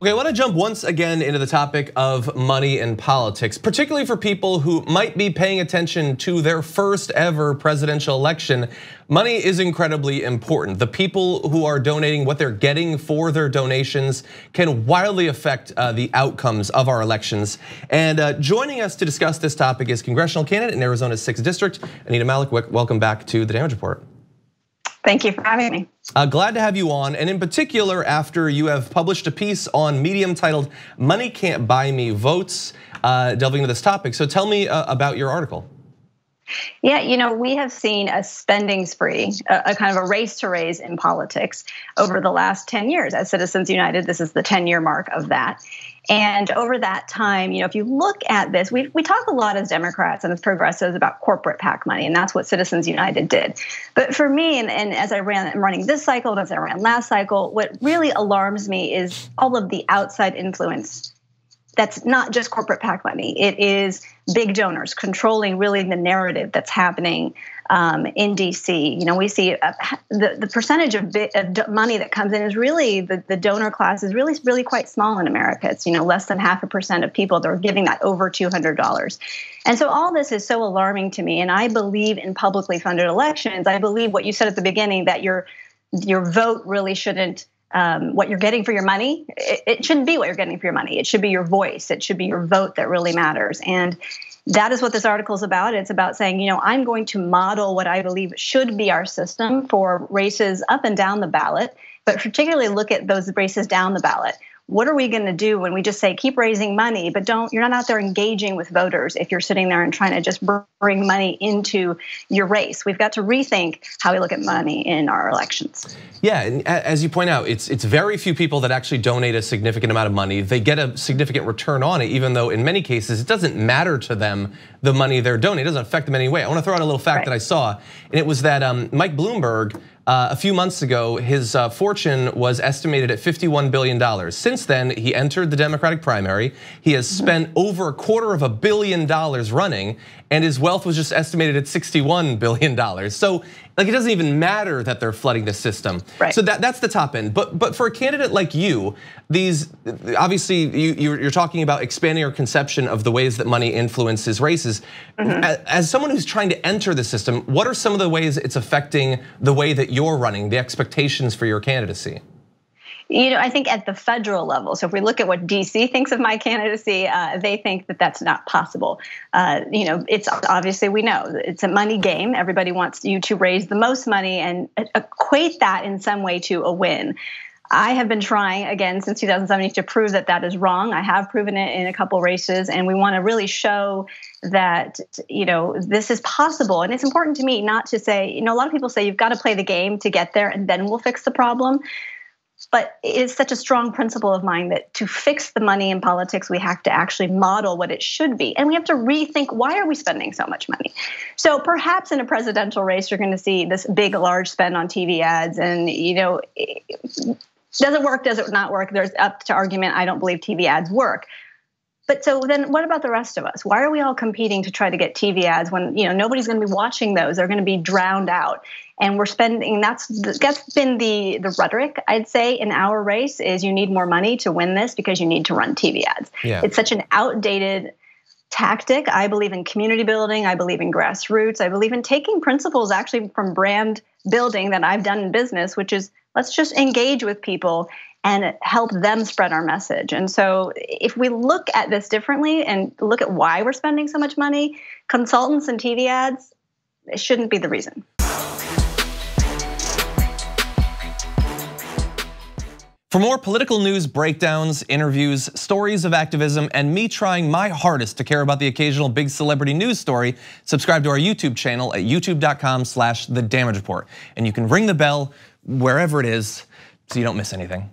Okay, I want to jump once again into the topic of money and politics, particularly for people who might be paying attention to their first ever presidential election. Money is incredibly important. The people who are donating, what they're getting for their donations can wildly affect the outcomes of our elections. And joining us to discuss this topic is congressional candidate in Arizona's 6th District, Anita Malik. Welcome back to The Damage Report. Thank you for having me. Glad to have you on, and in particular after you have published a piece on Medium titled "Money Can't Buy Me Votes," delving into this topic. So tell me about your article. Yeah, we have seen a spending spree, a kind of a race to raise in politics over the last 10 years. At Citizens United, this is the 10-year mark of that. And over that time, if you look at this, we talk a lot as Democrats and as progressives about corporate PAC money, and that's what Citizens United did. But for me, and as I'm running this cycle, and as I ran last cycle, what really alarms me is all of the outside influence. That's not just corporate PAC money. It is big donors controlling really the narrative that's happening in DC. We see the percentage of money that comes in is really the donor class is really quite small in America. It's less than 0.5% of people that are giving that over $200. And so all this is so alarming to me. And I believe in publicly funded elections. I believe what you said at the beginning, that your vote really shouldn't. What you're getting for your money, it shouldn't be what you're getting for your money. It should be your voice. It should be your vote that really matters. And that is what this article is about. It's about saying, I'm going to model what I believe should be our system for races up and down the ballot, but particularly look at those races down the ballot. What are we going to do when we just say keep raising money, but you're not out there engaging with voters if you're sitting there and trying to just bring money into your race? We've got to rethink how we look at money in our elections. Yeah, and as you point out, it's very few people that actually donate a significant amount of money. They get a significant return on it, even though in many cases it doesn't matter to them, the money they're donating. It doesn't affect them in any way. I want to throw out a little fact that I saw, and it was that Mike Bloomberg, a few months ago, his fortune was estimated at $51 billion. Since then, he entered the Democratic primary. He has spent over $250 million running, and his wealth was just estimated at $61 billion. So, it doesn't even matter that they're flooding the system. Right. So that's the top end. But for a candidate like you, obviously you're talking about expanding your conception of the ways that money influences races. As someone who's trying to enter the system, what are some of the ways it's affecting the way that you're running, the expectations for your candidacy? I think at the federal level, so if we look at what DC thinks of my candidacy, they think that that's not possible. It's obviously, we know it's a money game. Everybody wants you to raise the most money and equate that in some way to a win. I have been trying again since 2017 to prove that that is wrong. I have proven it in a couple races, and we want to really show that this is possible. And it's important to me not to say, a lot of people say you've got to play the game to get there, and then we'll fix the problem. But it's such a strong principle of mine that to fix the money in politics, we have to actually model what it should be. And we have to rethink, why are we spending so much money? So perhaps in a presidential race, you're going to see this big, large spend on TV ads. And, does it work? Does it not work? There's up to argument. I don't believe TV ads work. But so then what about the rest of us? Why are we all competing to try to get TV ads when nobody's going to be watching those? They're going to be drowned out. And we're spending, that's been the rhetoric, I'd say, in our race is you need more money to win this because you need to run TV ads. Yeah. It's such an outdated tactic. I believe in community building. I believe in grassroots. I believe in taking principles actually from brand building that I've done in business, which is let's just engage with people and help them spread our message. And so if we look at this differently and look at why we're spending so much money, consultants and TV ads, it shouldn't be the reason. For more political news, breakdowns, interviews, stories of activism, and me trying my hardest to care about the occasional big celebrity news story, subscribe to our YouTube channel at youtube.com/thedamagereport. And you can ring the bell wherever it is so you don't miss anything.